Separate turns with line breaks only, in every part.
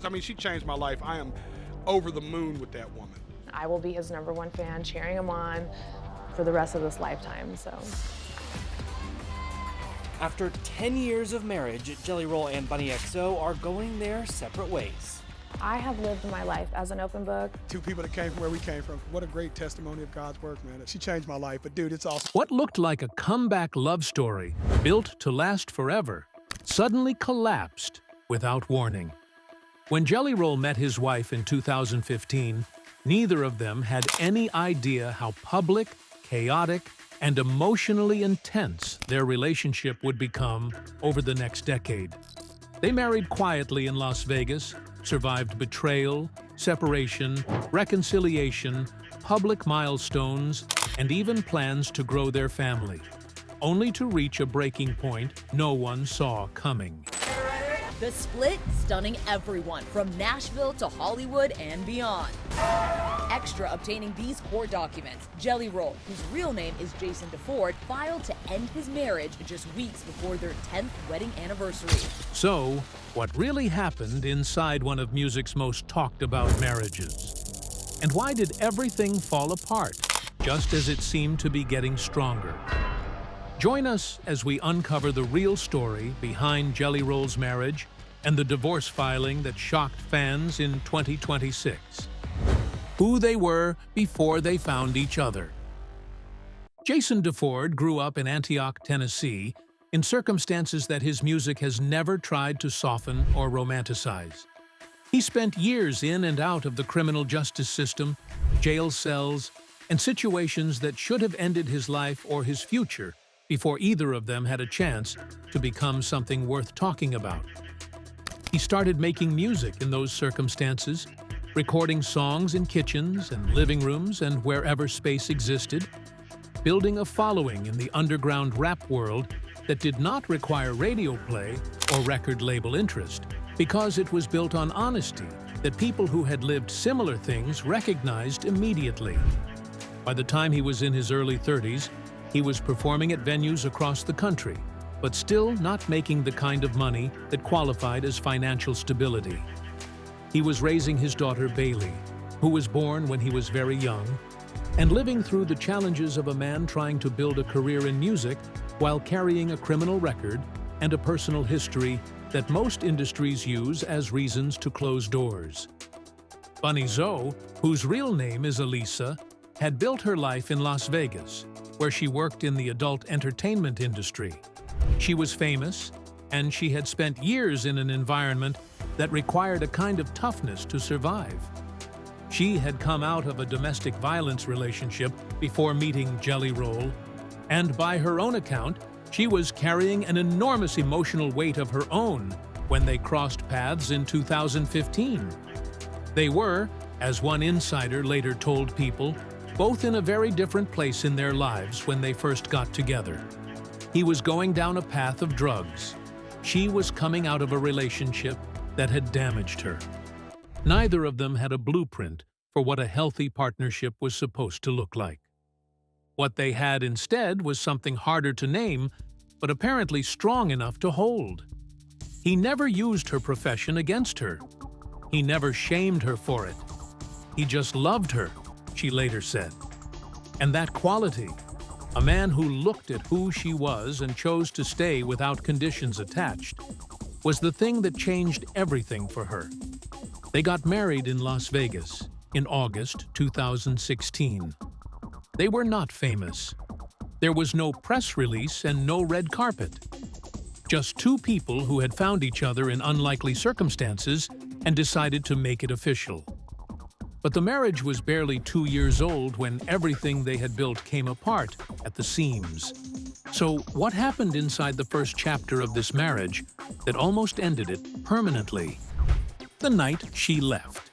I mean, she changed my life. I am over the moon with that woman.
I will be his #1 fan, cheering him on for the rest of this lifetime, so.
After 10 years of marriage, Jelly Roll and Bunnie XO are going their separate ways.
I have lived my life as an open book.
Two people that came from where we came from. What a great testimony of God's work, man. She changed my life, but dude, it's awesome.
What looked like a comeback love story, built to last forever, suddenly collapsed without warning. When Jelly Roll met his wife in 2015, neither of them had any idea how public, chaotic, and emotionally intense their relationship would become over the next decade. They married quietly in Las Vegas, survived betrayal, separation, reconciliation, public milestones, and even plans to grow their family, only to reach a breaking point no one saw coming.
The split stunning everyone from Nashville to Hollywood and beyond. Extra obtaining these court documents, Jelly Roll, whose real name is Jason DeFord, filed to end his marriage just weeks before their 10th wedding anniversary.
So, what really happened inside one of music's most talked about marriages? And why did everything fall apart, just as it seemed to be getting stronger? Join us as we uncover the real story behind Jelly Roll's marriage and the divorce filing that shocked fans in 2026. Who they were before they found each other. Jason DeFord grew up in Antioch, Tennessee, in circumstances that his music has never tried to soften or romanticize. He spent years in and out of the criminal justice system, jail cells, and situations that should have ended his life or his future before either of them had a chance to become something worth talking about. He started making music in those circumstances, recording songs in kitchens and living rooms and wherever space existed, building a following in the underground rap world that did not require radio play or record label interest, because it was built on honesty that people who had lived similar things recognized immediately. By the time he was in his early 30s, he was performing at venues across the country, but still not making the kind of money that qualified as financial stability. He was raising his daughter Bailey, who was born when he was very young, and living through the challenges of a man trying to build a career in music while carrying a criminal record and a personal history that most industries use as reasons to close doors. Bunnie Zoe, whose real name is Elisa, had built her life in Las Vegas, where she worked in the adult entertainment industry. She was famous, and she had spent years in an environment that required a kind of toughness to survive. She had come out of a domestic violence relationship before meeting Jelly Roll, and by her own account, she was carrying an enormous emotional weight of her own when they crossed paths in 2015. They were, as one insider later told people, both in a very different place in their lives when they first got together. He was going down a path of drugs. She was coming out of a relationship that had damaged her. Neither of them had a blueprint for what a healthy partnership was supposed to look like. What they had instead was something harder to name, but apparently strong enough to hold. He never used her profession against her. He never shamed her for it. He just loved her, she later said. And that quality, a man who looked at who she was and chose to stay without conditions attached, was the thing that changed everything for her. They got married in Las Vegas in August 2016. They were not famous. There was no press release and no red carpet. Just two people who had found each other in unlikely circumstances and decided to make it official. But the marriage was barely 2 years old when everything they had built came apart at the seams. So what happened inside the first chapter of this marriage that almost ended it permanently? The night she left.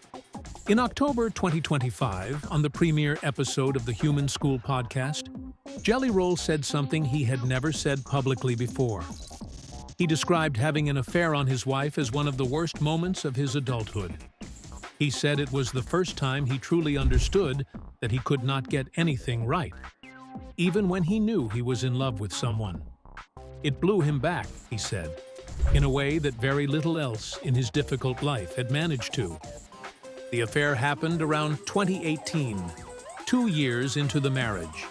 In October 2025, on the premiere episode of the Human School podcast, Jelly Roll said something he had never said publicly before. He described having an affair on his wife as one of the worst moments of his adulthood. He said it was the first time he truly understood that he could not get anything right, even when he knew he was in love with someone. It blew him back, he said. in a way that very little else in his difficult life had managed to. The affair happened around 2018, 2 years into the marriage.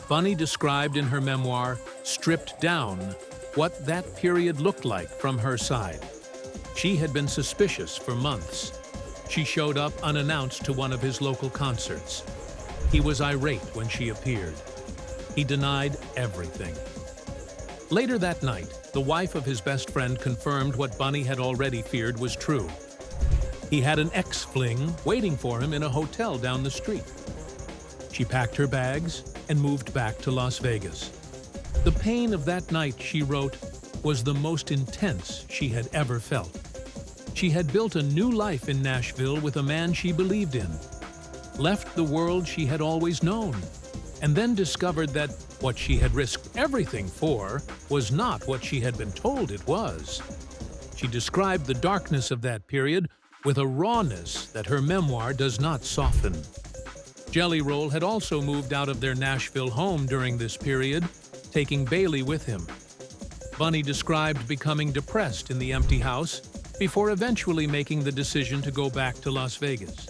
Bunnie described in her memoir, Stripped Down, what that period looked like from her side. She had been suspicious for months. She showed up unannounced to one of his local concerts. He was irate when she appeared. He denied everything. Later that night, the wife of his best friend confirmed what Bunnie had already feared was true. He had an ex-fling waiting for him in a hotel down the street. She packed her bags and moved back to Las Vegas. The pain of that night, she wrote, was the most intense she had ever felt. She had built a new life in Nashville with a man she believed in, left the world she had always known, and then discovered that what she had risked everything for was not what she had been told it was. She described the darkness of that period with a rawness that her memoir does not soften. Jelly Roll had also moved out of their Nashville home during this period, taking Bailey with him. Bunnie described becoming depressed in the empty house before eventually making the decision to go back to Las Vegas.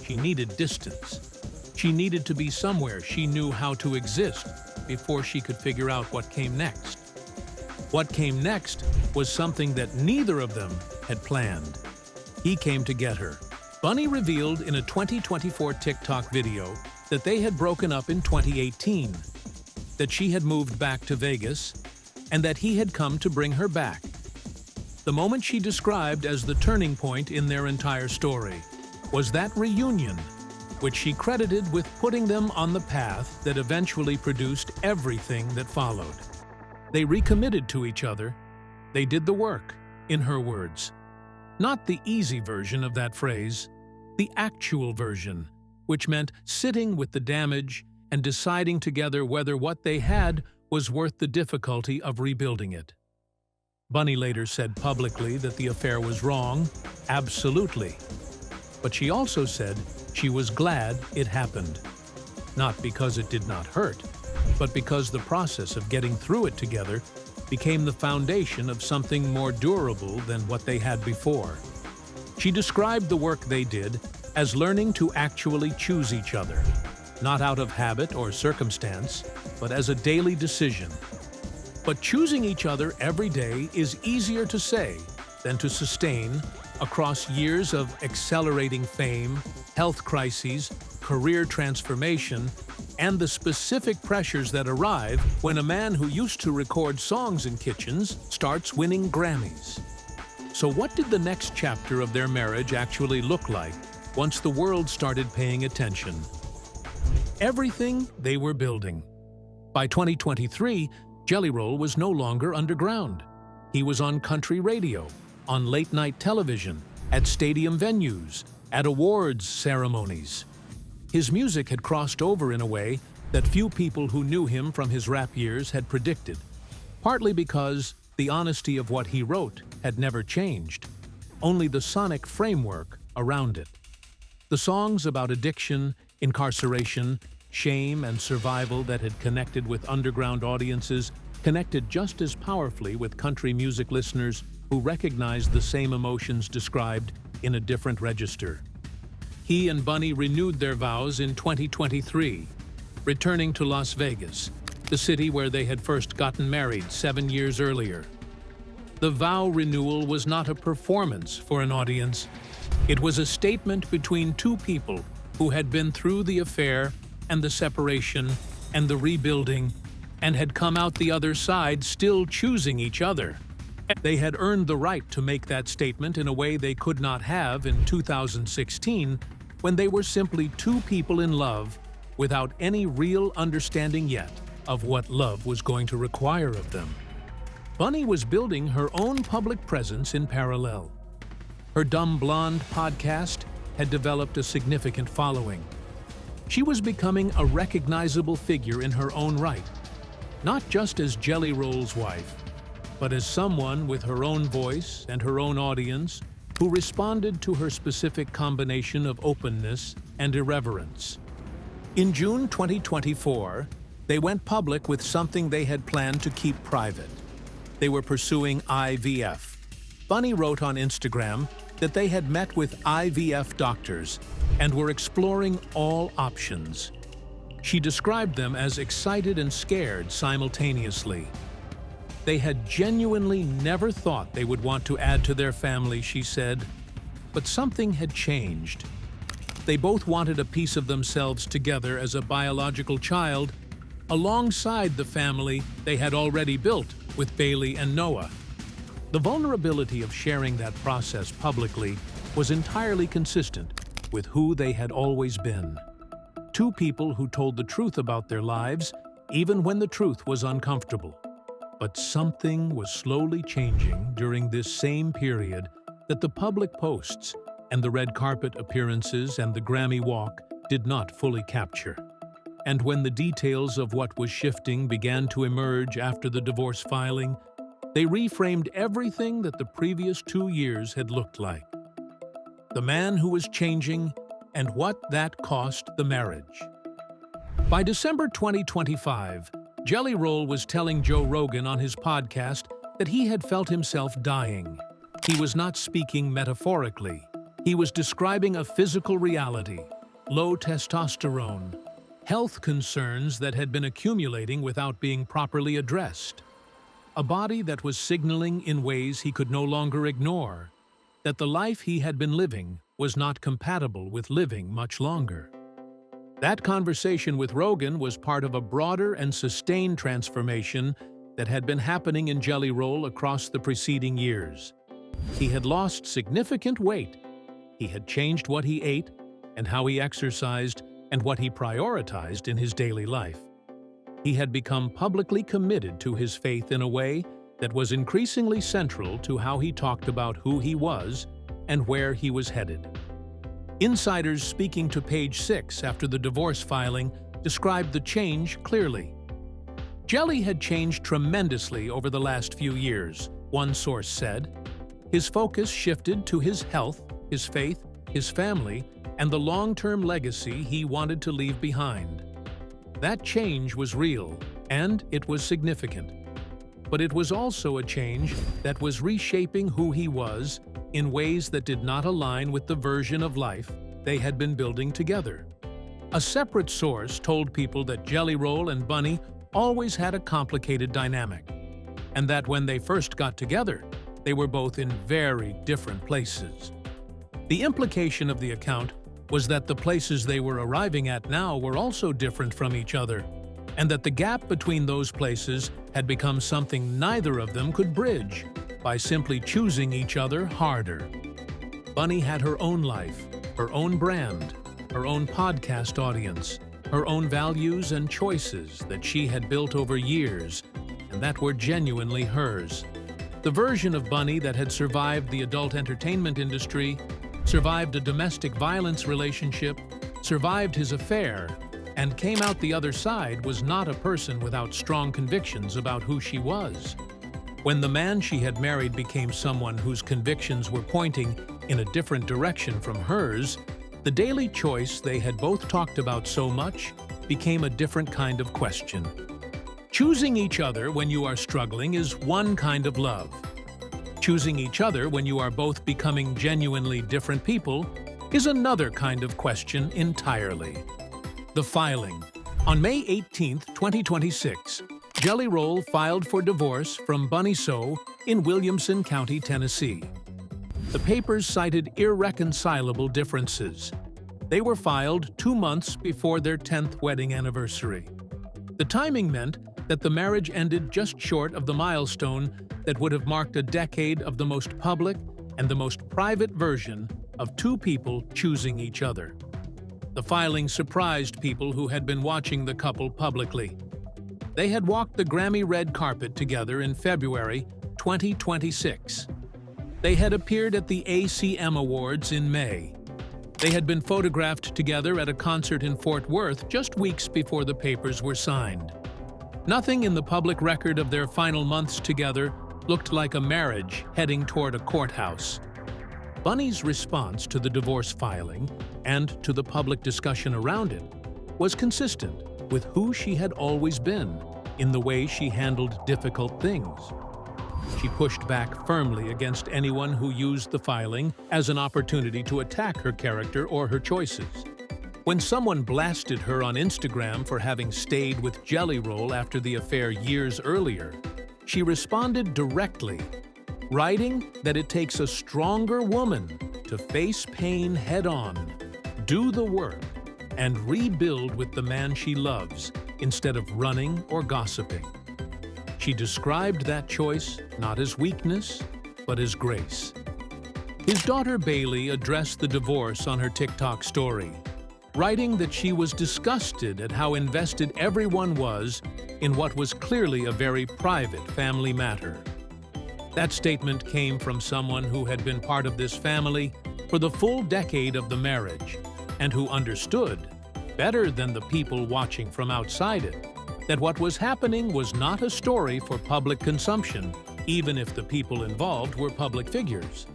She needed distance. She needed to be somewhere she knew how to exist before she could figure out what came next. What came next was something that neither of them had planned. He came to get her. Bunnie revealed in a 2024 TikTok video that they had broken up in 2018, that she had moved back to Vegas, and that he had come to bring her back. The moment she described as the turning point in their entire story was that reunion, which she credited with putting them on the path that eventually produced everything that followed. They recommitted to each other. They did the work, in her words. Not the easy version of that phrase, the actual version, which meant sitting with the damage and deciding together whether what they had was worth the difficulty of rebuilding it. Bunnie later said publicly that the affair was wrong, absolutely. But she also said she was glad it happened. Not because it did not hurt, but because the process of getting through it together became the foundation of something more durable than what they had before. She described the work they did as learning to actually choose each other, not out of habit or circumstance, but as a daily decision. But choosing each other every day is easier to say than to sustain across years of accelerating fame, health crises, career transformation, and the specific pressures that arrive when a man who used to record songs in kitchens starts winning Grammys. So what did the next chapter of their marriage actually look like once the world started paying attention? Everything they were building. By 2023, Jelly Roll was no longer underground. He was on country radio, on late-night television, at stadium venues, at awards ceremonies. His music had crossed over in a way that few people who knew him from his rap years had predicted, partly because the honesty of what he wrote had never changed, only the sonic framework around it. The songs about addiction, incarceration, shame, and survival that had connected with underground audiences connected just as powerfully with country music listeners who recognized the same emotions described in a different register. He and Bunnie renewed their vows in 2023, returning to Las Vegas, the city where they had first gotten married 7 years earlier. The vow renewal was not a performance for an audience. It was a statement between two people who had been through the affair and the separation and the rebuilding and had come out the other side still choosing each other. They had earned the right to make that statement in a way they could not have in 2016 when they were simply two people in love without any real understanding yet of what love was going to require of them. Bunnie was building her own public presence in parallel. Her Dumb Blonde podcast had developed a significant following. She was becoming a recognizable figure in her own right, not just as Jelly Roll's wife, but as someone with her own voice and her own audience who responded to her specific combination of openness and irreverence. In June 2024, they went public with something they had planned to keep private. they were pursuing IVF. Bunnie wrote on Instagram that they had met with IVF doctors and were exploring all options. She described them as excited and scared simultaneously. They had genuinely never thought they would want to add to their family, she said, but something had changed. They both wanted a piece of themselves together as a biological child, alongside the family they had already built with Bailey and Noah. The vulnerability of sharing that process publicly was entirely consistent with who they had always been. Two people who told the truth about their lives, even when the truth was uncomfortable. But something was slowly changing during this same period that the public posts and the red carpet appearances and the Grammy walk did not fully capture. And when the details of what was shifting began to emerge after the divorce filing, they reframed everything that the previous 2 years had looked like. The man who was changing and what that cost the marriage. By December 2025, Jelly Roll was telling Joe Rogan on his podcast that he had felt himself dying. He was not speaking metaphorically. He was describing a physical reality, low testosterone, health concerns that had been accumulating without being properly addressed. A body that was signaling in ways he could no longer ignore, that the life he had been living was not compatible with living much longer. That conversation with Rogan was part of a broader and sustained transformation that had been happening in Jelly Roll across the preceding years. He had lost significant weight. He had changed what he ate and how he exercised and what he prioritized in his daily life. He had become publicly committed to his faith in a way that was increasingly central to how he talked about who he was and where he was headed. Insiders speaking to Page 6 after the divorce filing described the change clearly. Jelly had changed tremendously over the last few years, one source said. His focus shifted to his health, his faith, his family, and the long-term legacy he wanted to leave behind. That change was real, and it was significant. But it was also a change that was reshaping who he was in ways that did not align with the version of life they had been building together. A separate source told people that Jelly Roll and Bunnie always had a complicated dynamic, and that when they first got together, they were both in very different places. The implication of the account was that the places they were arriving at now were also different from each other, and that the gap between those places had become something neither of them could bridge by simply choosing each other harder. Bunnie had her own life, her own brand, her own podcast audience, her own values and choices that she had built over years and that were genuinely hers. The version of Bunnie that had survived the adult entertainment industry, survived a domestic violence relationship, survived his affair, and came out the other side was not a person without strong convictions about who she was. When the man she had married became someone whose convictions were pointing in a different direction from hers, the daily choice they had both talked about so much became a different kind of question. Choosing each other when you are struggling is one kind of love. Choosing each other when you are both becoming genuinely different people is another kind of question entirely. The filing. On May 18, 2026, Jelly Roll filed for divorce from Bunnie So in Williamson County, Tennessee. The papers cited irreconcilable differences. They were filed 2 months before their 10th wedding anniversary. The timing meant that the marriage ended just short of the milestone that would have marked a decade of the most public and the most private version of two people choosing each other. The filing surprised people who had been watching the couple publicly. They had walked the Grammy red carpet together in February 2026. They had appeared at the ACM Awards in May. They had been photographed together at a concert in Fort Worth just weeks before the papers were signed. Nothing in the public record of their final months together looked like a marriage heading toward a courthouse. Bunnie's response to the divorce filing and to the public discussion around it was consistent with who she had always been in the way she handled difficult things. She pushed back firmly against anyone who used the filing as an opportunity to attack her character or her choices. When someone blasted her on Instagram for having stayed with Jelly Roll after the affair years earlier, she responded directly, writing that it takes a stronger woman to face pain head-on, do the work, and rebuild with the man she loves instead of running or gossiping. She described that choice not as weakness, but as grace. His daughter Bailey addressed the divorce on her TikTok story, writing that she was disgusted at how invested everyone was in what was clearly a very private family matter. That statement came from someone who had been part of this family for the full decade of the marriage and who understood, better than the people watching from outside it, that what was happening was not a story for public consumption, even if the people involved were public figures.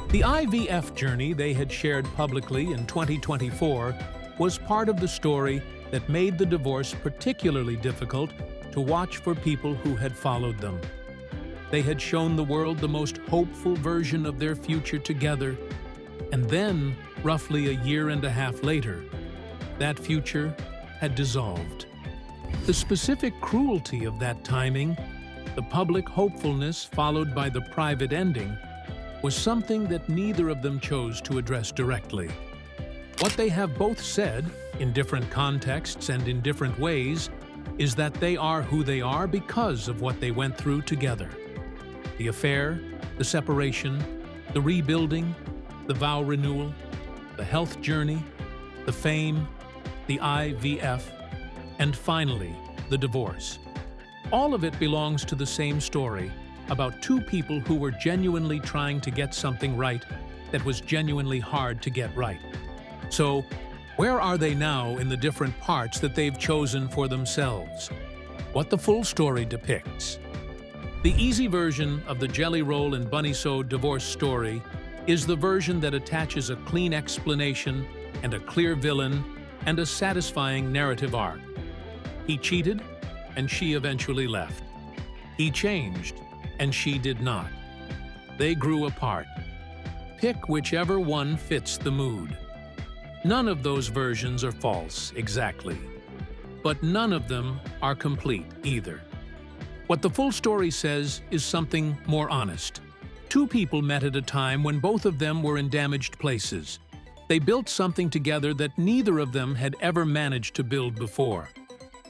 The IVF journey they had shared publicly in 2024 was part of the story that made the divorce particularly difficult to watch for people who had followed them. They had shown the world the most hopeful version of their future together, and then, roughly a year and a half later, that future had dissolved. The specific cruelty of that timing, the public hopefulness followed by the private ending, was something that neither of them chose to address directly. What they have both said, in different contexts and in different ways, is that they are who they are because of what they went through together. The affair, the separation, the rebuilding, the vow renewal, the health journey, the fame, the IVF, and finally, the divorce. All of it belongs to the same story about two people who were genuinely trying to get something right that was genuinely hard to get right. So, where are they now in the different parts that they've chosen for themselves? What the full story depicts. The easy version of the Jelly Roll and Bunnie So divorce story is the version that attaches a clean explanation and a clear villain and a satisfying narrative arc. He cheated, and she eventually left. He changed, and she did not. They grew apart. Pick whichever one fits the mood. None of those versions are false, exactly. But none of them are complete, either. What the full story says is something more honest. Two people met at a time when both of them were in damaged places. They built something together that neither of them had ever managed to build before.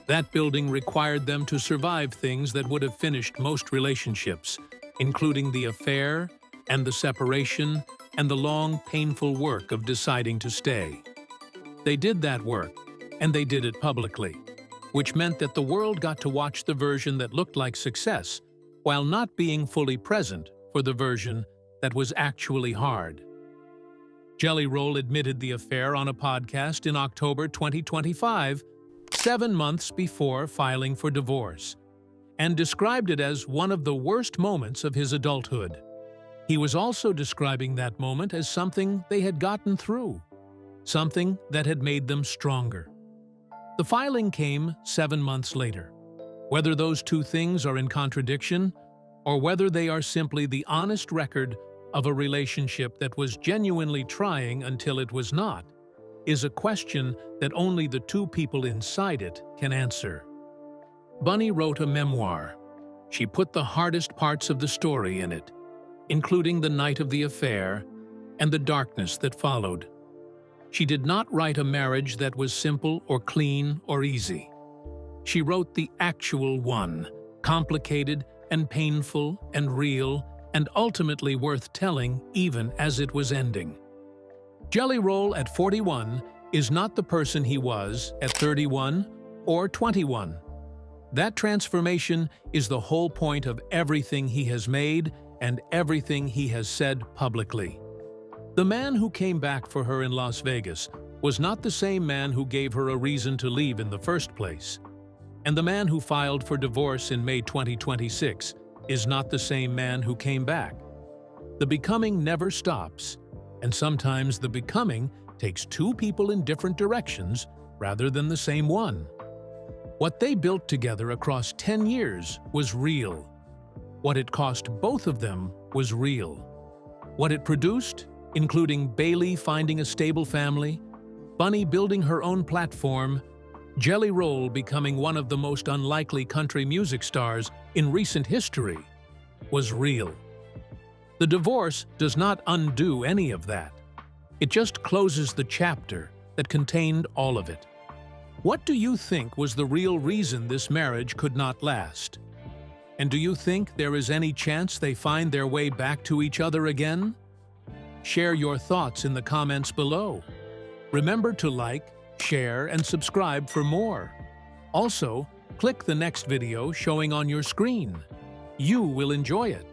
That building required them to survive things that would have finished most relationships, including the affair and the separation and the long, painful work of deciding to stay. They did that work, and they did it publicly, which meant that the world got to watch the version that looked like success, while not being fully present for the version that was actually hard. Jelly Roll admitted the affair on a podcast in October 2025, 7 months before filing for divorce, and described it as one of the worst moments of his adulthood. He was also describing that moment as something they had gotten through, something that had made them stronger. The filing came 7 months later. Whether those two things are in contradiction, or whether they are simply the honest record of a relationship that was genuinely trying until it was not, is a question that only the two people inside it can answer. Bunnie wrote a memoir. She put the hardest parts of the story in it, including the night of the affair and the darkness that followed. She did not write a marriage that was simple or clean or easy. She wrote the actual one, complicated and painful and real and ultimately worth telling even as it was ending. Jelly Roll at 41 is not the person he was at 31 or 21. That transformation is the whole point of everything he has made and everything he has said publicly. The man who came back for her in Las Vegas was not the same man who gave her a reason to leave in the first place. And the man who filed for divorce in May 2026 is not the same man who came back. The becoming never stops, and sometimes the becoming takes two people in different directions rather than the same one. What they built together across 10 years was real. What it cost both of them was real. What it produced, including Bailey finding a stable family, Bunnie building her own platform, Jelly Roll becoming one of the most unlikely country music stars in recent history, was real. The divorce does not undo any of that. It just closes the chapter that contained all of it. What do you think was the real reason this marriage could not last? And do you think there is any chance they find their way back to each other again? Share your thoughts in the comments below. Remember to like, share, and subscribe for more. Also, click the next video showing on your screen. You will enjoy it.